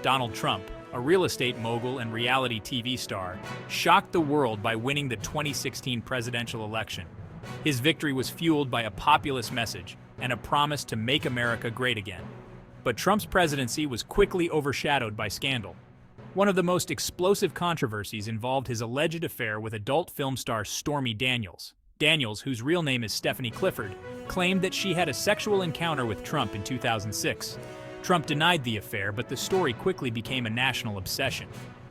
Donald Trump, a real estate mogul and reality TV star, shocked the world by winning the 2016 presidential election. His victory was fueled by a populist message and a promise to make America great again. But Trump's presidency was quickly overshadowed by scandal. One of the most explosive controversies involved his alleged affair with adult film star Stormy Daniels. Daniels, whose real name is Stephanie Clifford, claimed that she had a sexual encounter with Trump in 2006. Trump denied the affair, but the story quickly became a national obsession.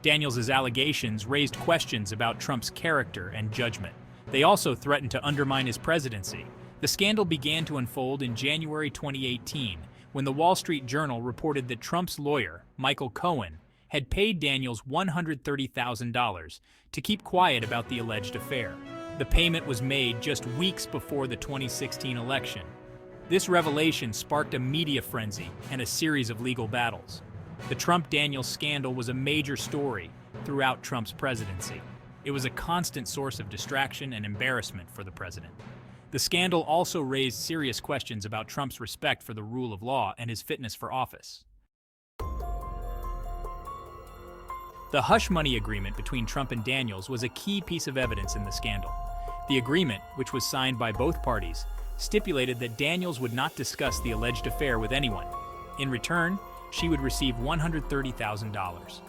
Daniels' allegations raised questions about Trump's character and judgment. They also threatened to undermine his presidency. The scandal began to unfold in January 2018, when the Wall Street Journal reported that Trump's lawyer, Michael Cohen, had paid Daniels $130,000 to keep quiet about the alleged affair. The payment was made just weeks before the 2016 election. This revelation sparked a media frenzy and a series of legal battles. The Trump-Daniels scandal was a major story throughout Trump's presidency. It was a constant source of distraction and embarrassment for the president. The scandal also raised serious questions about Trump's respect for the rule of law and his fitness for office. The hush money agreement between Trump and Daniels was a key piece of evidence in the scandal. The agreement, which was signed by both parties, stipulated that Daniels would not discuss the alleged affair with anyone. In return, she would receive $130,000.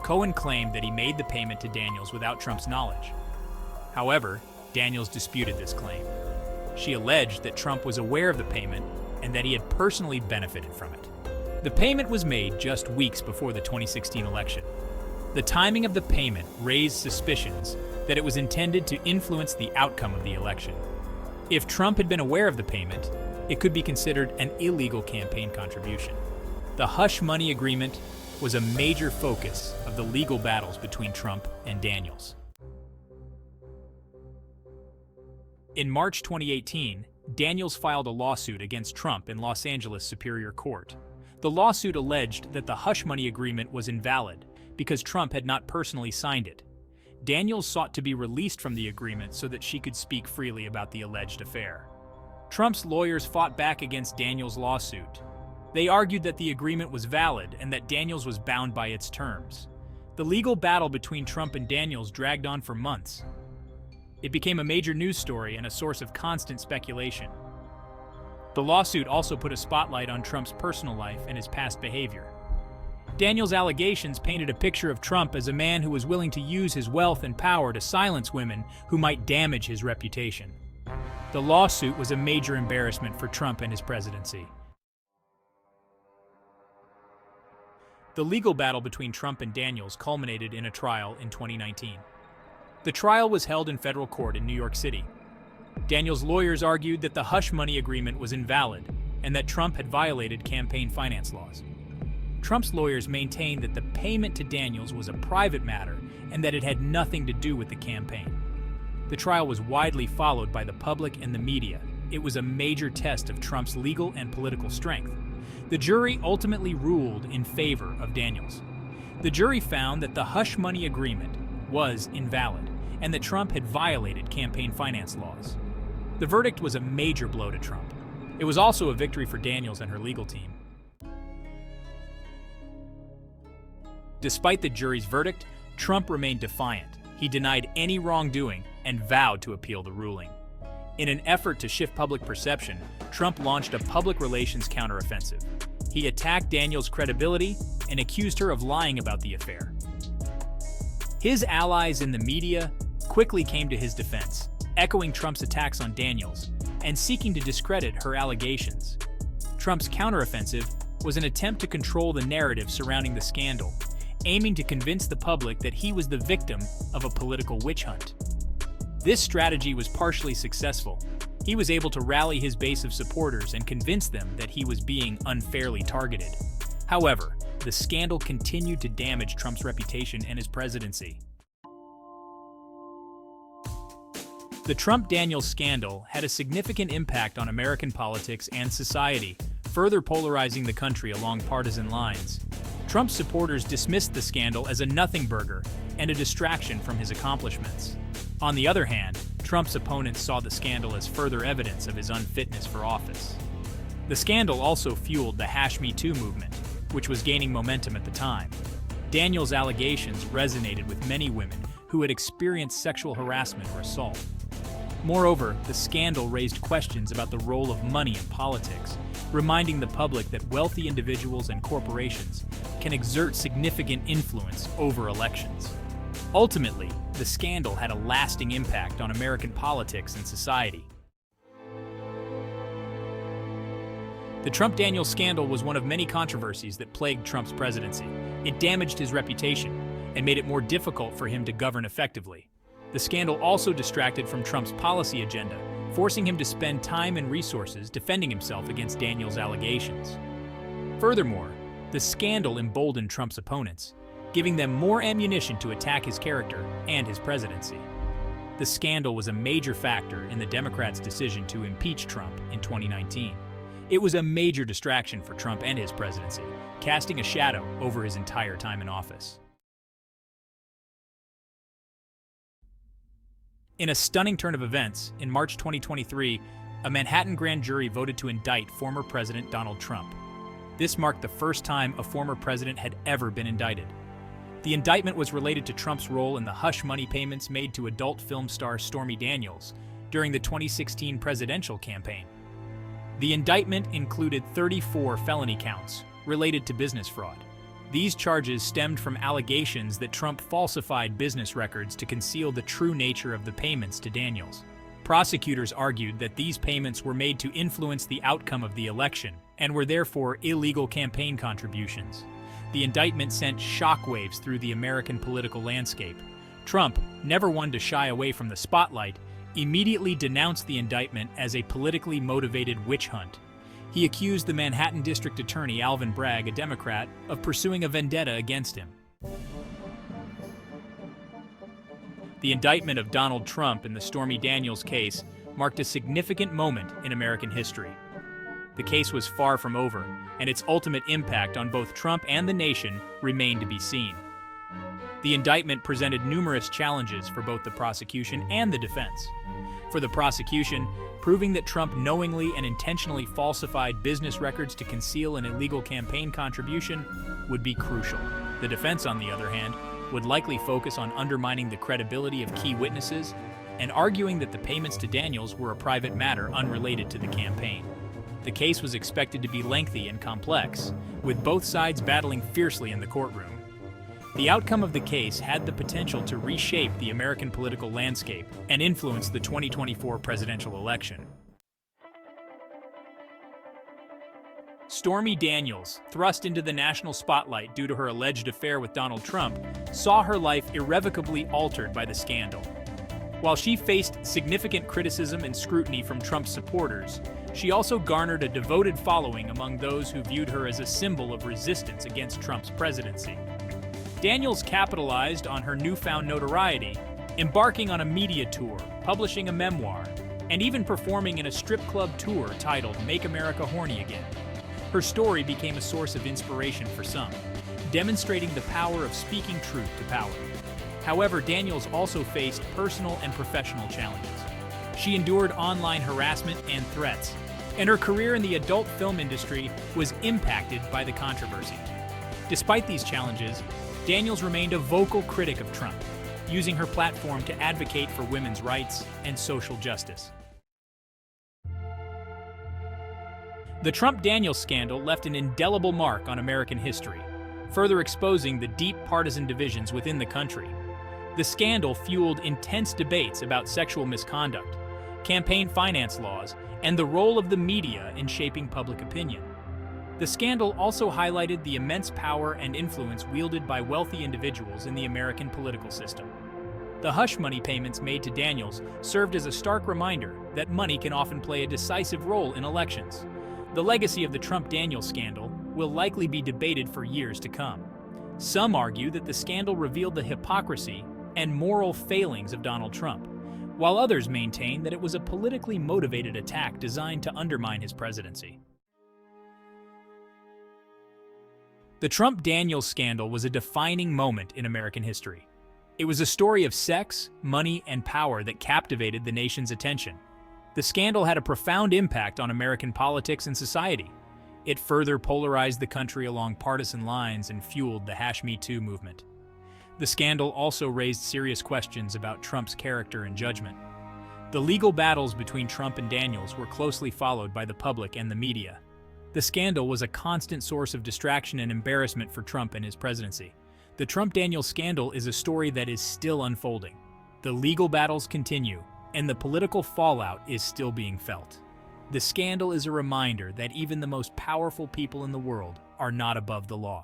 Cohen claimed that he made the payment to Daniels without Trump's knowledge. However, Daniels disputed this claim. She alleged that Trump was aware of the payment and that he had personally benefited from it. The payment was made just weeks before the 2016 election. The timing of the payment raised suspicions that it was intended to influence the outcome of the election. If Trump had been aware of the payment, it could be considered an illegal campaign contribution. The hush money agreement was a major focus of the legal battles between Trump and Daniels. In March 2018, Daniels filed a lawsuit against Trump in Los Angeles Superior Court. The lawsuit alleged that the hush money agreement was invalid because Trump had not personally signed it. Daniels sought to be released from the agreement so that she could speak freely about the alleged affair. Trump's lawyers fought back against Daniels' lawsuit. They argued that the agreement was valid and that Daniels was bound by its terms. The legal battle between Trump and Daniels dragged on for months. It became a major news story and a source of constant speculation. The lawsuit also put a spotlight on Trump's personal life and his past behavior. Daniels' allegations painted a picture of Trump as a man who was willing to use his wealth and power to silence women who might damage his reputation. The lawsuit was a major embarrassment for Trump and his presidency. The legal battle between Trump and Daniels culminated in a trial in 2019. The trial was held in federal court in New York City. Daniels' lawyers argued that the hush money agreement was invalid and that Trump had violated campaign finance laws. Trump's lawyers maintained that the payment to Daniels was a private matter and that it had nothing to do with the campaign. The trial was widely followed by the public and the media. It was a major test of Trump's legal and political strength. The jury ultimately ruled in favor of Daniels. The jury found that the hush money agreement was invalid and that Trump had violated campaign finance laws. The verdict was a major blow to Trump. It was also a victory for Daniels and her legal team. Despite the jury's verdict, Trump remained defiant. He denied any wrongdoing and vowed to appeal the ruling. In an effort to shift public perception, Trump launched a public relations counteroffensive. He attacked Daniels' credibility and accused her of lying about the affair. His allies in the media quickly came to his defense, echoing Trump's attacks on Daniels and seeking to discredit her allegations. Trump's counteroffensive was an attempt to control the narrative surrounding the scandal, aiming to convince the public that he was the victim of a political witch hunt. This strategy was partially successful. He was able to rally his base of supporters and convince them that he was being unfairly targeted. However, the scandal continued to damage Trump's reputation and his presidency. The Trump-Daniels scandal had a significant impact on American politics and society, further polarizing the country along partisan lines. Trump's supporters dismissed the scandal as a nothing burger and a distraction from his accomplishments. On the other hand, Trump's opponents saw the scandal as further evidence of his unfitness for office. The scandal also fueled the #MeToo movement. which was gaining momentum at the time. Daniels' allegations resonated with many women who had experienced sexual harassment or assault. Moreover, the scandal raised questions about the role of money in politics, reminding the public that wealthy individuals and corporations can exert significant influence over elections. Ultimately, the scandal had a lasting impact on American politics and society. The Trump-Daniels scandal was one of many controversies that plagued Trump's presidency. It damaged his reputation and made it more difficult for him to govern effectively. The scandal also distracted from Trump's policy agenda, forcing him to spend time and resources defending himself against Daniels' allegations. Furthermore, the scandal emboldened Trump's opponents, giving them more ammunition to attack his character and his presidency. The scandal was a major factor in the Democrats' decision to impeach Trump in 2019. It was a major distraction for Trump and his presidency, casting a shadow over his entire time in office. In a stunning turn of events, in March 2023, a Manhattan grand jury voted to indict former President Donald Trump. This marked the first time a former president had ever been indicted. The indictment was related to Trump's role in the hush money payments made to adult film star Stormy Daniels during the 2016 presidential campaign. The indictment included 34 felony counts related to business fraud. These charges stemmed from allegations that Trump falsified business records to conceal the true nature of the payments to Daniels. Prosecutors argued that these payments were made to influence the outcome of the election and were therefore illegal campaign contributions. The indictment sent shockwaves through the American political landscape. Trump, never one to shy away from the spotlight, immediately denounced the indictment as a politically motivated witch hunt. He accused the Manhattan District Attorney Alvin Bragg, a Democrat, of pursuing a vendetta against him. The indictment of Donald Trump in the Stormy Daniels case marked a significant moment in American history. The case was far from over, and its ultimate impact on both Trump and the nation remained to be seen. The indictment presented numerous challenges for both the prosecution and the defense. For the prosecution, proving that Trump knowingly and intentionally falsified business records to conceal an illegal campaign contribution would be crucial. The defense, on the other hand, would likely focus on undermining the credibility of key witnesses and arguing that the payments to Daniels were a private matter unrelated to the campaign. The case was expected to be lengthy and complex, with both sides battling fiercely in the courtroom. The outcome of the case had the potential to reshape the American political landscape and influence the 2024 presidential election. Stormy Daniels, thrust into the national spotlight due to her alleged affair with Donald Trump, saw her life irrevocably altered by the scandal. While she faced significant criticism and scrutiny from Trump's supporters, she also garnered a devoted following among those who viewed her as a symbol of resistance against Trump's presidency. Daniels capitalized on her newfound notoriety, embarking on a media tour, publishing a memoir, and even performing in a strip club tour titled Make America Horny Again. Her story became a source of inspiration for some, demonstrating the power of speaking truth to power. However, Daniels also faced personal and professional challenges. She endured online harassment and threats, and her career in the adult film industry was impacted by the controversy. Despite these challenges, Daniels remained a vocal critic of Trump, using her platform to advocate for women's rights and social justice. The Trump-Daniels scandal left an indelible mark on American history, further exposing the deep partisan divisions within the country. The scandal fueled intense debates about sexual misconduct, campaign finance laws, and the role of the media in shaping public opinion. The scandal also highlighted the immense power and influence wielded by wealthy individuals in the American political system. The hush money payments made to Daniels served as a stark reminder that money can often play a decisive role in elections. The legacy of the Trump-Daniels scandal will likely be debated for years to come. Some argue that the scandal revealed the hypocrisy and moral failings of Donald Trump, while others maintain that it was a politically motivated attack designed to undermine his presidency. The Trump-Daniels scandal was a defining moment in American history. It was a story of sex, money, and power that captivated the nation's attention. The scandal had a profound impact on American politics and society. It further polarized the country along partisan lines and fueled the #MeToo movement. The scandal also raised serious questions about Trump's character and judgment. The legal battles between Trump and Daniels were closely followed by the public and the media. The scandal was a constant source of distraction and embarrassment for Trump and his presidency. The Trump-Daniels scandal is a story that is still unfolding. The legal battles continue, and the political fallout is still being felt. The scandal is a reminder that even the most powerful people in the world are not above the law.